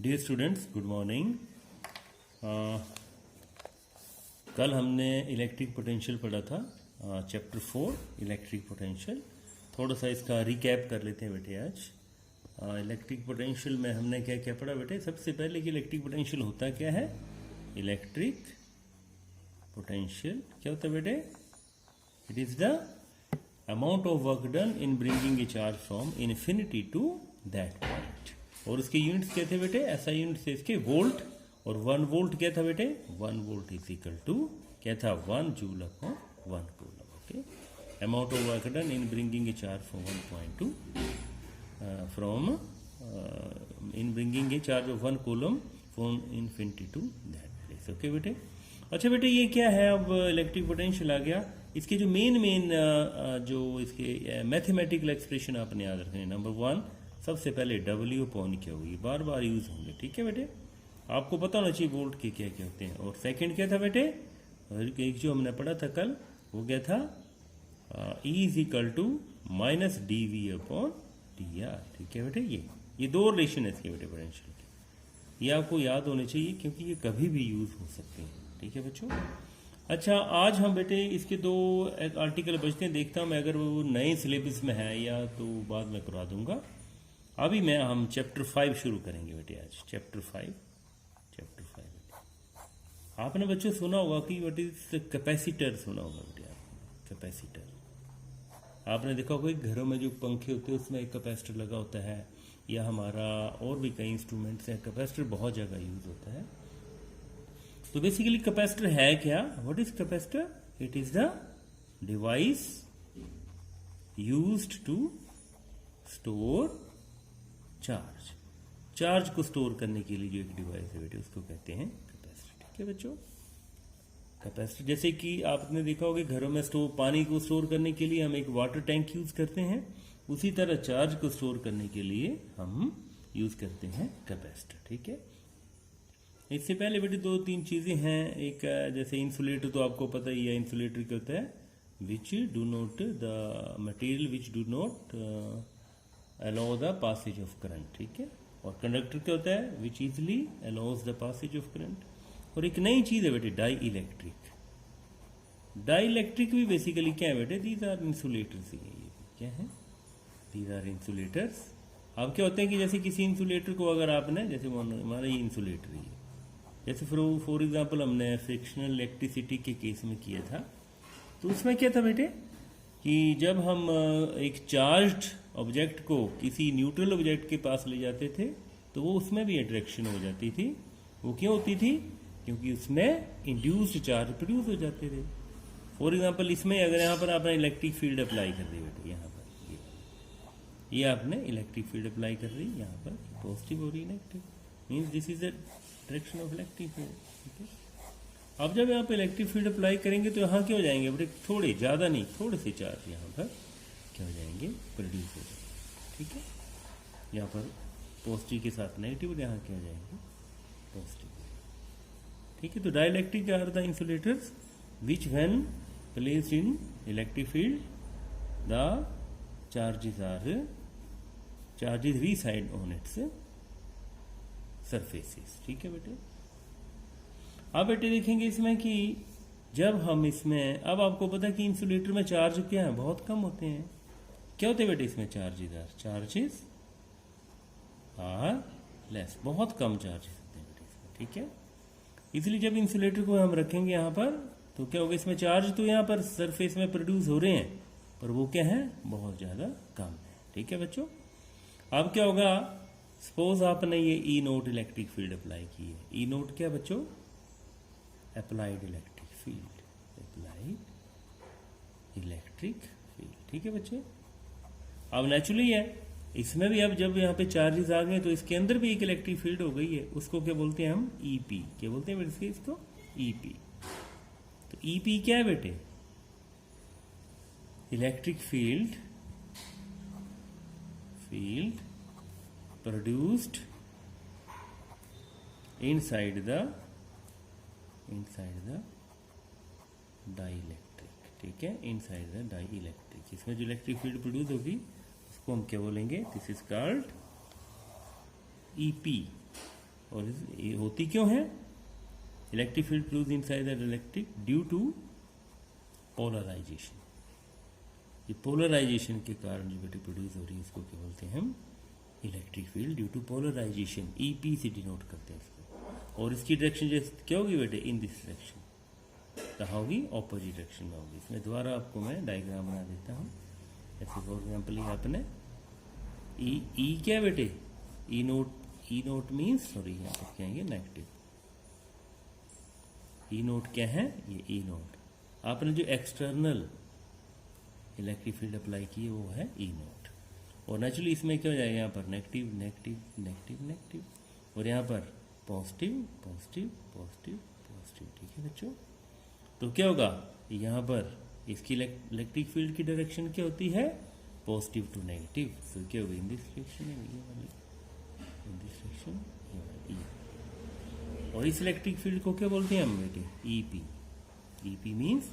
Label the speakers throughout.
Speaker 1: Dear students, good morning. कल हमने electric potential पढ़ा था, चैप्टर 4 इलेक्ट्रिक पोटेंशियल। थोड़ा सा इसका रिकैप कर लेते हैं बेटे आज। इलेक्ट्रिक पोटेंशियल में हमने क्या क्या पढ़ा बेटे? सबसे पहले कि इलेक्ट्रिक पोटेंशियल होता क्या है। इलेक्ट्रिक पोटेंशियल क्या होता है बेटे? It is the amount of work done in bringing a charge from infinity to that point. और इसके यूनिट्स क्या थे बेटे? ऐसा यूनिट थे इसके वोल्ट, और 1 वोल्ट क्या था बेटे? 1 वोल्ट इज इक्वल टू क्या था? 1 joule upon 1 coulomb. Okay, amount of work done in bringing a charge from 1 point to in bringing a charge of 1 coulomb from infinity to that place. Okay बेटे। अच्छा बेटे, ये क्या है? अब electric potential आ गया। इसके जो मेन जो इसके मैथमेटिकल एक्सप्रेशन आपने याद रखने। नंबर 1, सबसे पहले W अपॉन क्या होगी, बार बार यूज होंगे। ठीक है बेटे, आपको पता होना चाहिए वोल्ट के क्या क्या होते हैं। और सेकंड क्या था बेटे? एक जो हमने पढ़ा था कल, वो क्या था? E is equal to minus dV upon dr। ठीक है बेटे, ये दो रिलेशन है इसके बेटे पोटेंशियल के। ये आपको याद होने चाहिए क्योंकि ये कभी भी यूज हो सकते हैं। ठीक है बच्चों। अच्छा, आज हम बेटे इसके दो आर्टिकल बचते हैं। देखता हूँ मैं, अगर वो नए सिलेबस में है या तो बाद में करवा दूंगा। अभी हम चैप्टर 5 शुरू करेंगे बेटे आज। चैप्टर 5 आपने बच्चों सुना होगा कि व्हाट इज कैपेसिटर, सुना होगा बेटे आपने कैपेसिटर। आपने देखा होगा कि घरों में जो पंखे होते हैं उसमें एक कैपेसिटर लगा होता है, या हमारा और भी कई इंस्ट्रूमेंट्स हैं। कैपेसिटर बहुत जगह यूज होता है। तो बेसिकली कैपेसिटर है क्या? What is capacitor? It is the device used to store charge को स्टोर करने के लिए जो एक डिवाइस है बेटे, उसको कहते हैं कैपेसिटर। ठीक है बच्चों। कैपेसिटर जैसे कि आपने देखा होगा घरों में पानी को स्टोर करने के लिए हम एक वाटर टैंक यूज करते हैं, उसी तरह चार्ज को स्टोर करने के लिए हम यूज करते हैं कैपेसिटर। ठीक है। इससे पहले बेटे 2-3 चीजें हैं। एक जैसे इंसुलेटर, तो आपको पता ही है इंसुलेटर क्या होता है। Which do not the material which do not allow the passage of current. ठीक है। और कंडक्टर क्या होता है? Which easily allows the passage of current. और एक नई चीज है बेटे, डाई इलेक्ट्रिक। डाई इलेक्ट्रिक भी बेसिकली क्या है बेटे? These are insulators. ये क्या है? These are insulators. अब क्या होते हैं कि जैसे किसी इंसुलेटर को अगर आपने, जैसे हमारा ये इंसुलेटर ही है, जैसे फॉर एग्जाम्पल हमने फ्रिक्शनल इलेक्ट्रिसिटी के केस में किया था, तो उसमें क्या था बेटे कि जब हम एक चार्ज्ड ऑब्जेक्ट को किसी न्यूट्रल ऑब्जेक्ट के पास ले जाते थे तो वो उसमें भी अट्रैक्शन हो जाती थी। वो क्यों होती थी? क्योंकि उसमें इंड्यूस्ड चार्ज प्रोड्यूस हो जाते थे। फॉर एग्जांपल इसमें अगर यहाँ पर आपने इलेक्ट्रिक फील्ड अप्लाई कर दी बेटे, यहाँ पर ये आपने इलेक्ट्रिक फील्ड अप्लाई कर दी, यहाँ पर पॉजिटिव और negative, means this is the direction of electric field. ठीक है। अब जब यहाँ पे इलेक्ट्रिक फील्ड अप्लाई करेंगे तो यहाँ क्या हो जाएंगे बेटे? थोड़े, ज़्यादा नहीं, थोड़े से चार्ज यहाँ पर क्या हो जाएंगे? प्रोड्यूस हो जाएंगे। ठीक है। यहाँ पर पॉजिटिव के साथ नेगेटिव, और यहाँ क्या हो जाएंगे? पॉजिटिव। ठीक है। तो dielectric are the insulators which when placed in electric field the charges reside on its surfaces. ठीक है बेटे। अब बेटे देखेंगे इसमें कि जब हम इसमें, अब आपको पता है कि इंसुलेटर में चार्ज क्या है? बहुत कम होते हैं। क्या होते हैं बेटे इसमें? चार्जेस आर लेस, बहुत कम चार्जेस होते हैं बेटे इसमें। ठीक है। इसलिए जब इंसुलेटर को हम रखेंगे यहाँ पर, तो क्या होगा? इसमें चार्ज तो यहाँ पर सरफेस में प्रोड्यूस हो रहे हैं, पर वो क्या है? बहुत ज्यादा कम है। ठीक है बच्चों। अब क्या होगा? सपोज आपने ये ई नोट इलेक्ट्रिक फील्ड अप्लाई की है। ई नोट क्या बच्चों? Applied electric field, applied electric field. ठीक है बच्चे। अब नेचुरली है इसमें भी, अब जब यहाँ पे चार्जेस आ गए तो इसके अंदर भी एक इलेक्ट्रिक फील्ड हो गई है। उसको क्या बोलते हैं हम? ईपी। क्या बोलते हैं बेटे इसको? ईपी। तो ईपी क्या है बेटे? Electric field produced inside the dielectric. ठीक है। इनसाइड द डाइलेक्ट्रिक, इसमें जो इलेक्ट्रिक फील्ड प्रोड्यूस होगी उसको हम क्या बोलेंगे? This is called EP. और ये होती क्यों है? Electric field produce inside the electric due to polarisation. ये पोलराइजेशन के कारण जो बेटे प्रोड्यूस हो रही है इसको क्या बोलते हैं हम? Electric field due to polarisation, EP से डिनोट करते हैं इसको। और इसकी डायरेक्शन जैसे क्या होगी बेटे? इन दिस डायरेक्शन। कहाँ होगी? ऑपोजिट डायरेक्शन में होगी। इसमें दोबारा आपको मैं डायग्राम बना देता हूँ। ऐसे फॉर एग्जाम्पल ये आपने ई क्या है बेटे? ई नोट मीन्स, सॉरी यहाँ पर क्या है ये? नेगेटिव। ई नोट क्या है? ये ई नोट। आपने जो एक्सटर्नल इलेक्ट्रिक फील्ड अप्लाई की है वो है ई नोट। और नेचुरली इसमें क्या हो जाएगा? यहाँ पर नेगेटिव नेगेटिव नेगेटिव नेगेटिव, और यहाँ पर पॉजिटिव पॉजिटिव पॉजिटिव पॉजिटिव। ठीक है बच्चों? तो क्या होगा? यहाँ पर इसकी इलेक्ट्रिक फील्ड की डायरेक्शन क्या होती है? Positive to negative. तो क्या होगा? In this direction, in this direction, और इस इलेक्ट्रिक फील्ड को क्या बोलते हैं हम बेटे? EP. EP means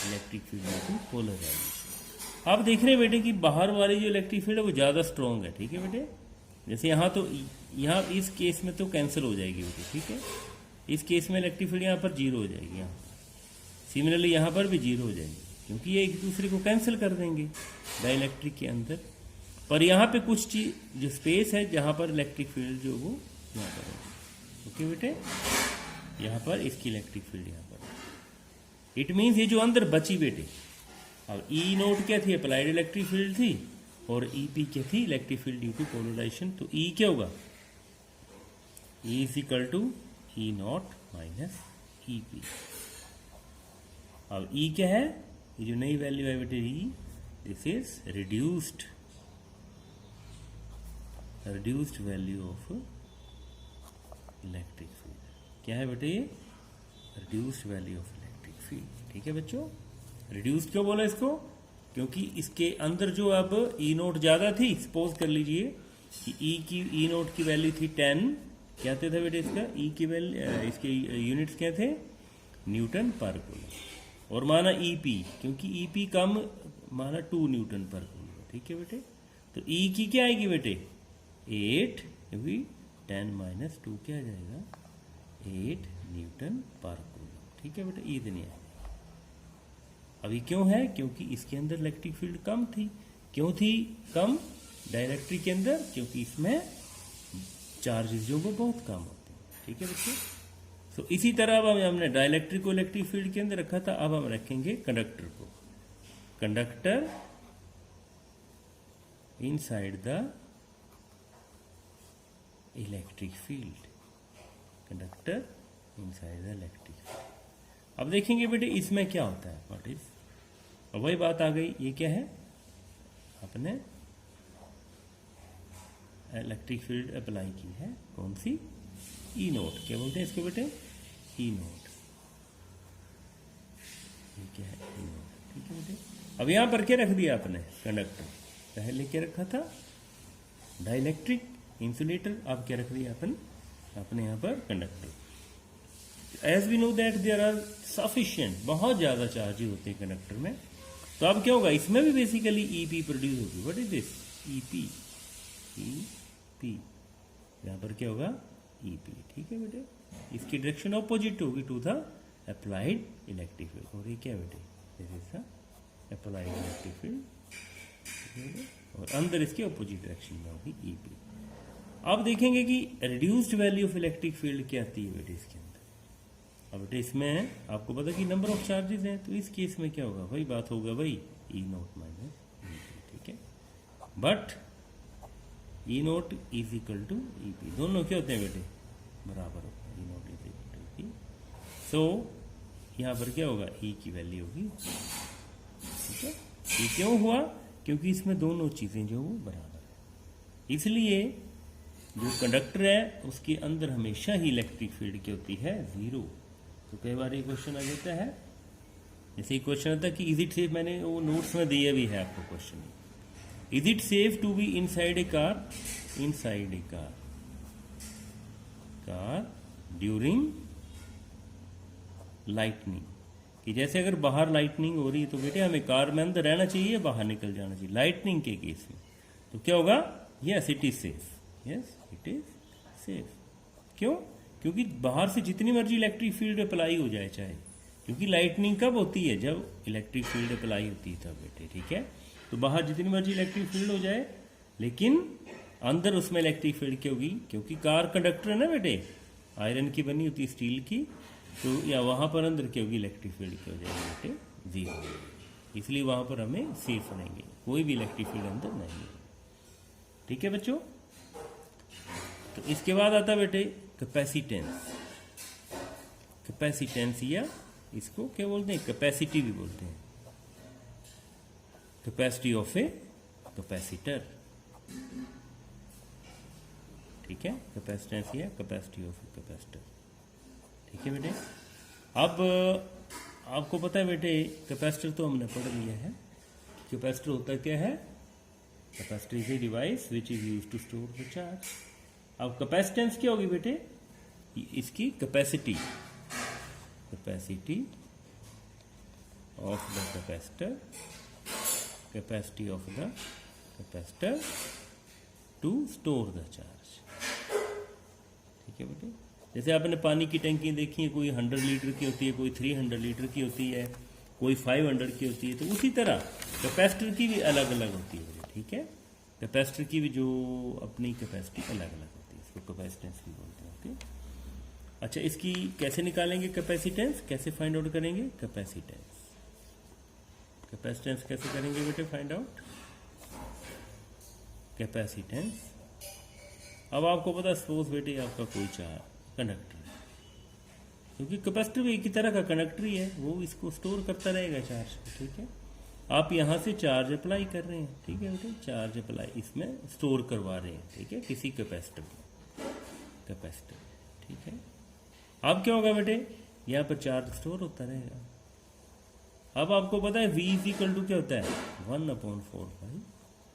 Speaker 1: electric field to polarisation. आप देख रहे हैं बेटे कि बाहर वाली जो इलेक्ट्रिक फील्ड है वो ज़्यादा स्ट्रॉन्ग है। ठीक है बेटे? जैसे यहाँ तो यहाँ इस केस में तो कैंसिल हो जाएगी बेटे। ठीक है? इस केस में इलेक्ट्रिक फील्ड यहाँ पर जीरो हो जाएगी। यहाँ सिमिलरली यहाँ पर भी जीरो हो जाएगी, क्योंकि ये एक दूसरे को कैंसिल कर देंगे डाइलेक्ट्रिक के अंदर। पर यहाँ पे कुछ चीज जो स्पेस है जहाँ पर इलेक्ट्रिक फील्ड जो वो यहाँ पर है। ओके बेटे? यहाँ पर इसकी इलेक्ट्रिक फील्ड यहाँ पर। इट मीन्स ये जो अंदर बची बेटे, अब ई नोट क्या थी? अप्लाइड इलेक्ट्रिक फील्ड थी, और ई पी क्या थी? Electric field due to polarisation. तो ई क्या होगा? E is equal to E naught minus E P. अब ई क्या है? ये जो नई वैल्यू है बेटे E, this is reduced value of electric field. क्या है बेटे? ये reduced value of electric field. ठीक है बच्चों? रिड्यूस्ड क्यों बोला इसको? क्योंकि इसके अंदर जो अब ई नोट ज्यादा थी। सपोज कर लीजिए कि ई नोट की वैल्यू थी 10। क्या थे बेटे इसका? ई की वैल्यू, इसके यूनिट्स क्या थे? न्यूटन पर कूलम। और माना ईपी, क्योंकि ईपी कम माना 2 न्यूटन पर कूलम। ठीक है बेटे? तो ई की क्या आएगी बेटे? 8, क्योंकि 10 माइनस 2 क्या आ जाएगा? 8 न्यूटन पर कूलम। ठीक है बेटे? ई इतनी है। अभी क्यों है? क्योंकि इसके अंदर इलेक्ट्रिक फील्ड कम थी। क्यों थी कम डाइलेक्ट्रिक के अंदर? क्योंकि इसमें चार्जेस जो वो बहुत कम होते हैं। ठीक है बच्चों? तो इसी तरह अब हमने डाइलेक्ट्रिक को इलेक्ट्रिक फील्ड के अंदर रखा था, अब हम रखेंगे कंडक्टर को। Conductor inside the electric field. Conductor inside the electric field. अब देखेंगे बेटे इसमें क्या होता है। What is? अब वही बात आ गई। ये क्या है? आपने इलेक्ट्रिक फील्ड अप्लाई की है। कौन सी? ई नोट। क्या बोलते हैं इसको बेटे? ई नोट। ये क्या है? ई नोट। ठीक है बेटे? अब यहां पर क्या रख दिया आपने? कंडक्टर। पहले क्या रखा था? Dielectric, insulator. अब क्या रख दिया आपने यहां पर? Conductor. As we know that there are sufficient, बहुत ज्यादा चार्जेस होते हैं कंडक्टर में। तो अब क्या होगा? इसमें भी बेसिकली ईपी प्रोड्यूस होगी। What is this? EP. EP यहां पर क्या होगा? ईपी। ठीक है बेटे? इसकी डायरेक्शन ऑपोजिट होगी to the applied electric field. और ये क्या बेटे? This is the applied electric field, और अंदर इसके ऑपोजिट डायरेक्शन में होगी ईपी। अब देखेंगे कि reduced value of electric field क्या आती है बेटे इसके अंदर। अब बेटे इसमें आपको पता कि नंबर ऑफ चार्जेस हैं, तो इस केस में क्या होगा? वही बात होगा भाई, E naught minus E P. ठीक है? But E naught is equal to E P. दोनों क्या होते हैं बेटे? बराबर होते हैं। E naught is equal to E P. So यहां पर क्या होगा? ई की वैल्यू होगी। ठीक है? ये क्यों हुआ? क्योंकि इसमें दोनों चीजें जो वो बराबर है। इसलिए जो कंडक्टर है उसके अंदर हमेशा ही इलेक्ट्रिक फील्ड क्या होती है? 0। तो कई बार ये क्वेश्चन आ जाता है, जैसे क्वेश्चन आता है कि इज इट सेफ, मैंने वो नोट्स में दिया भी है आपको question. Is it safe to be inside a car? Inside a car during lightning. कि जैसे अगर बाहर लाइटनिंग हो रही है तो बेटे हमें कार में अंदर रहना चाहिए, बाहर निकल जाना चाहिए लाइटनिंग के केस में। तो क्या होगा? Yes it is safe. Yes it is safe. क्यों? क्योंकि बाहर से जितनी मर्जी इलेक्ट्रिक फील्ड अप्लाई हो जाए चाहे, क्योंकि लाइटनिंग कब होती है? जब इलेक्ट्रिक फील्ड अप्लाई होती है तब बेटे, ठीक है। तो बाहर जितनी मर्जी इलेक्ट्रिक फील्ड हो जाए, लेकिन अंदर उसमें इलेक्ट्रिक फील्ड क्या होगी? क्योंकि कार कंडक्टर है ना बेटे, आयरन की बनी होती है, स्टील की, तो या वहां पर अंदर क्या होगी? इलेक्ट्रिक फील्ड क्या हो जाएगी बेटे? जीरो। इसलिए वहां पर हमें सेफ रहेंगे, कोई भी इलेक्ट्रिक फील्ड अंदर नहीं है, ठीक है बच्चों। तो इसके बाद आता है बेटे कैपेसिटेंस। कैपेसिटेंस या इसको क्या बोलते हैं? कैपेसिटी भी बोलते हैं। कैपेसिटी ऑफ ए कैपेसिटर, ठीक है। कैपेसिटेंस या कैपेसिटी ऑफ ए कैपेसिटर, ठीक है बेटे। अब आपको पता है बेटे, कैपेसिटर तो हमने पढ़ लिया है। कैपेसिटर होता क्या है? Capacitor is a device which is used to store the charge. अब कैपेसिटेंस क्या होगी बेटे? इसकी capacity, capacity of the capacitor, capacity of the capacitor to store the charge, ठीक है बेटे। जैसे आपने पानी की टंकी देखी है, कोई 100 लीटर की होती है, कोई 300 लीटर की होती है, कोई 500 की होती है। तो उसी तरह कैपेसिटर की भी अलग अलग होती है, ठीक है। कैपेसिटर की भी जो अपनी कैपेसिटी अलग अलग होती है, इसको कैपेसिटेंस भी बोलते हैं, ओके। अच्छा, इसकी कैसे निकालेंगे कैपेसिटेंस? कैसे फाइंड आउट करेंगे कैपेसिटेंस? कैपेसिटेंस कैसे करेंगे बेटे फाइंड आउट? कैपेसिटेंस, अब आपको पता, सपोज बेटे आपका कोई चार्ज कंडक्टर, क्योंकि कैपेसिटर भी एक ही तरह का कंडक्टर ही है, वो इसको स्टोर करता रहेगा चार्ज को, ठीक है। आप यहाँ से चार्ज अप्लाई कर रहे हैं, ठीक है बेटे, चार्ज अप्लाई इसमें स्टोर करवा रहे हैं, ठीक है, किसी कैपेसिटर में, कैपेसिटर, ठीक है। अब क्या होगा बेटे? यहाँ पर चार्ज स्टोर होता रहेगा। अब आपको पता है V इज इक्वल टू क्या होता है? 1/4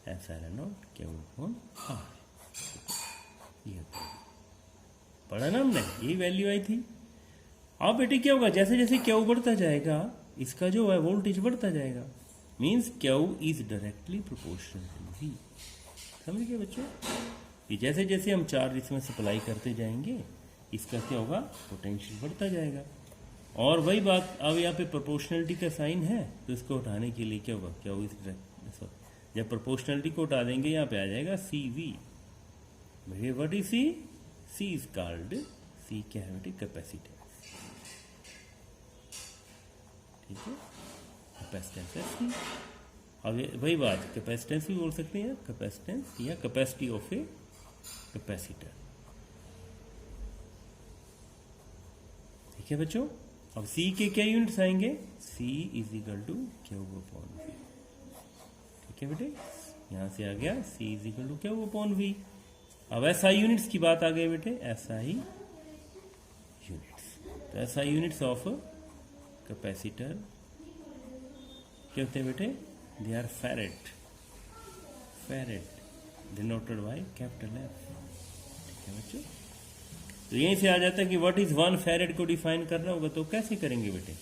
Speaker 1: epsilon not Q upon R, ये होता है। पढ़ा ना हमने, यही वैल्यू आई थी। अब बेटे क्या होगा? जैसे जैसे Q बढ़ता जाएगा, इसका जो है वोल्टेज बढ़ता जाएगा, means Q is directly proportional to V। समझ गए बच्चों? कि जैसे जैसे हम चार्ज इसमें सप्लाई करते जाएंगे, इसका क्या होगा? पोटेंशियल बढ़ता जाएगा। और वही बात, अब यहाँ पे प्रोपोर्शनलिटी का साइन है, तो इसको उठाने के लिए क्या होगा? Q इज, जब प्रोपोर्शनलिटी को उठा देंगे, यहाँ पे आ जाएगा CV। भैया what is C? C is called, C क्या है बेटे? कैपेसिटेंस, ठीक है, कैपेसिटेंस है C। अब वही बात, कैपेसिटेंस भी बोल सकते हैं, कैपेसिटेंस या कैपेसिटी ऑफ ए कैपेसिटर, ठीक है बच्चों। अब C के क्या यूनिट्स आएंगे? C is equal to Q upon V, ठीक है बेटे, यहां से आ गया C is equal to Q upon V। अब SI यूनिट्स की बात आ गई बेटे, SI यूनिट्स। तो SI यूनिट्स ऑफ कैपेसिटर क्या होते हैं बेटे? They are farad, farad denoted by capital F, ठीक है बच्चों। तो यहीं से आ जाता है कि व्हाट इज 1 फैरेड को डिफाइन करना होगा, तो कैसे करेंगे बेटे?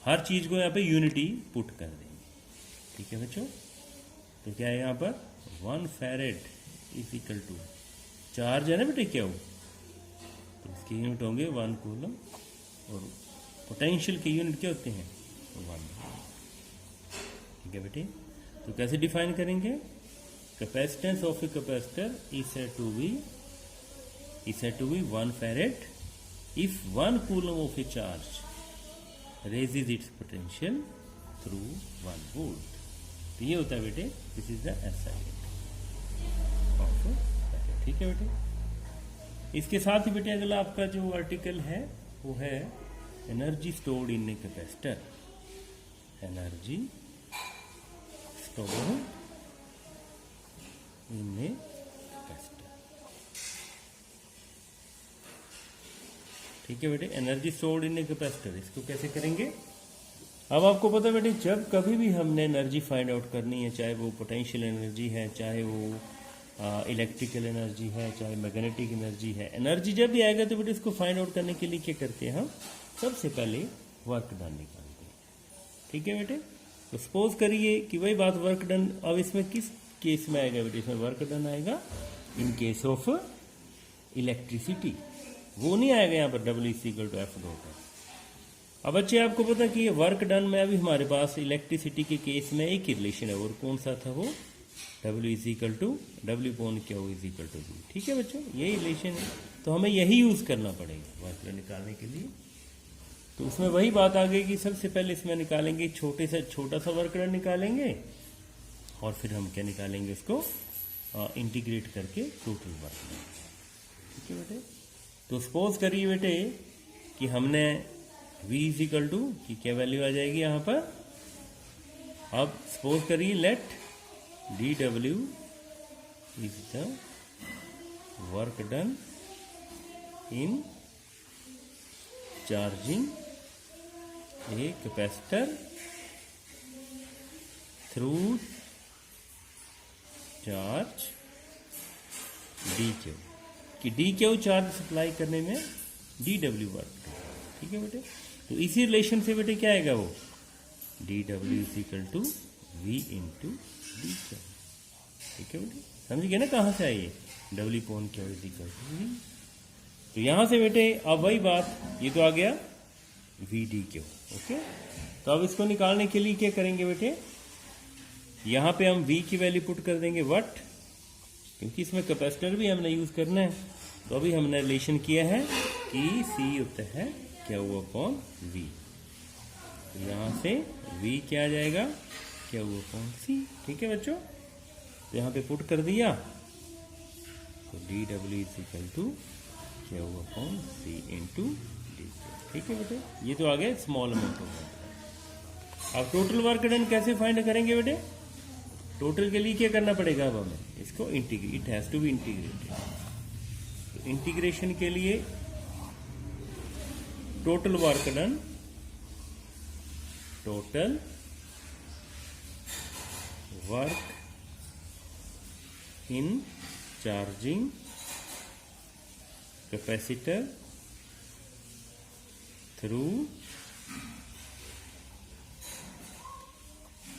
Speaker 1: हर चीज को यहाँ पे यूनिटी पुट कर देंगे, ठीक है बच्चों। तो क्या है यहाँ पर? 1 farad is equal to, charge है ना बेटे क्या हो, तो इसके यूनिट होंगे 1 कूलम, और पोटेंशियल के यूनिट क्या होते हैं? 1, ठीक है बेटे। तो कैसे डिफाइन करेंगे? Capacitance of a capacitor is said to be 1 farad if 1 coulomb of a charge raises its potential through 1 volt। तो ये होता है बेटे, this is the SI of farad, ठीक है बेटे। इसके साथ ही बेटे अगला आपका जो आर्टिकल है वो है energy stored in a capacitor, energy stored in a capacitor, ठीक है बेटे। Energy stored in a capacitor, इसको कैसे करेंगे? अब आपको पता है बेटे, जब कभी भी हमने एनर्जी फाइंड आउट करनी है, चाहे वो पोटेंशियल एनर्जी है, चाहे वो इलेक्ट्रिकल एनर्जी है, चाहे मैग्नेटिक एनर्जी है, एनर्जी जब भी आएगा तो बेटे इसको फाइंड आउट करने के लिए क्या करते हैं? हम सबसे पहले वर्क डन निकालते हैं, ठीक है बेटे। तो सपोज करिए कि वही बात वर्क डन, अब इसमें किस केस में आएगा बेटे? इसमें वर्क डन आएगा इन केस ऑफ इलेक्ट्रिसिटी, वो नहीं आएगा यहाँ पर, W is equal to F dot है। अब बच्चे आपको पता कि ये वर्क डन में अभी हमारे पास इलेक्ट्रिसिटी के केस में एक ही रिलेशन है, और कौन सा था वो, W is equal to W upon Q is equal to V। ठीक है बच्चों, यही रिलेशन है, तो हमें यही यूज करना पड़ेगा वर्क डन निकालने के लिए। तो उसमें वही बात आ गई कि सबसे पहले इसमें निकालेंगे छोटे से छोटा सा वर्क डन निकालेंगे, और फिर हम क्या निकालेंगे उसको इंटीग्रेट करके टोटल वर्क डन। ठीक है बेटे, तो सपोज करिए बेटे कि हमने V इज इक्वल टू की क्या वैल्यू आ जाएगी यहाँ पर। अब सपोज करिए let dW is the work done in charging a capacitor through charge dQ, कि dQ चार्ज सप्लाई करने में dW वर्क। ठीक है बेटे, तो इसी रिलेशन से बेटे क्या आएगा वो, dW is equal to V into dQ। ठीक है बेटे, समझ गए ना कहाँ से आई है, W upon Q is equal to V। तो यहां से बेटे अब वही बात, ये तो आ गया VDQ। ओके, तो अब इसको निकालने के लिए क्या करेंगे बेटे, यहां पे हम V की वैल्यू पुट कर देंगे वट, क्योंकि इसमें कैपेसिटर भी हमने यूज करना है। तो अभी हमने रिलेशन किया है कि C होता है Q अपॉन V, तो यहां से V क्या आ जाएगा, Q अपॉन C। ठीक है बच्चों, तो यहां पे पुट कर दिया, तो dW is equal to Q upon C into dQ। ठीक है बेटे, ये तो आ गया स्मॉल अमाउंट ऑफ वर्क। अब टोटल वर्क डन कैसे फाइंड करेंगे बेटे, टोटल के लिए क्या करना पड़ेगा, अब हमें इसको integrate, it has to be integrated. तो इंटीग्रेशन के लिए total work done, total work in charging capacitor through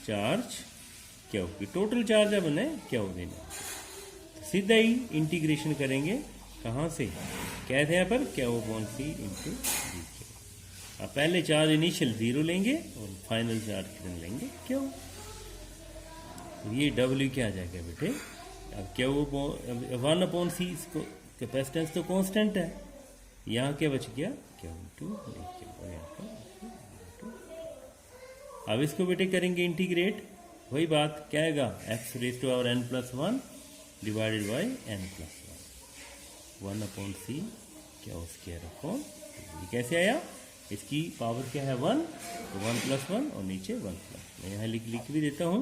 Speaker 1: charge क्या होगी, टोटल चार्ज अब है क्या हो देना, सीधा ही इंटीग्रेशन करेंगे कहां से, क्या थे यहाँ पर क्या वो अपॉन C इंटू डी। अब पहले चार्ज इनिशियल 0 लेंगे और फाइनल चार्ज कितना लेंगे क्यों, तो ये W क्या आ जाएगा बेटे, अब क्या वो 1 अपॉन C, इसको कैपेसिटेंस तो कांस्टेंट है, यहाँ क्या बच गया क्या इंटू। अब इसको बेटे करेंगे इंटीग्रेट, वही बात क्या आएगा, x raise to power n+1 divided by n+1, 1 upon C क्या स्क्वायर अपॉन, ये कैसे आया, इसकी पावर क्या है 1, तो 1+1 और नीचे 1+, मैं यहाँ लिख भी देता हूँ।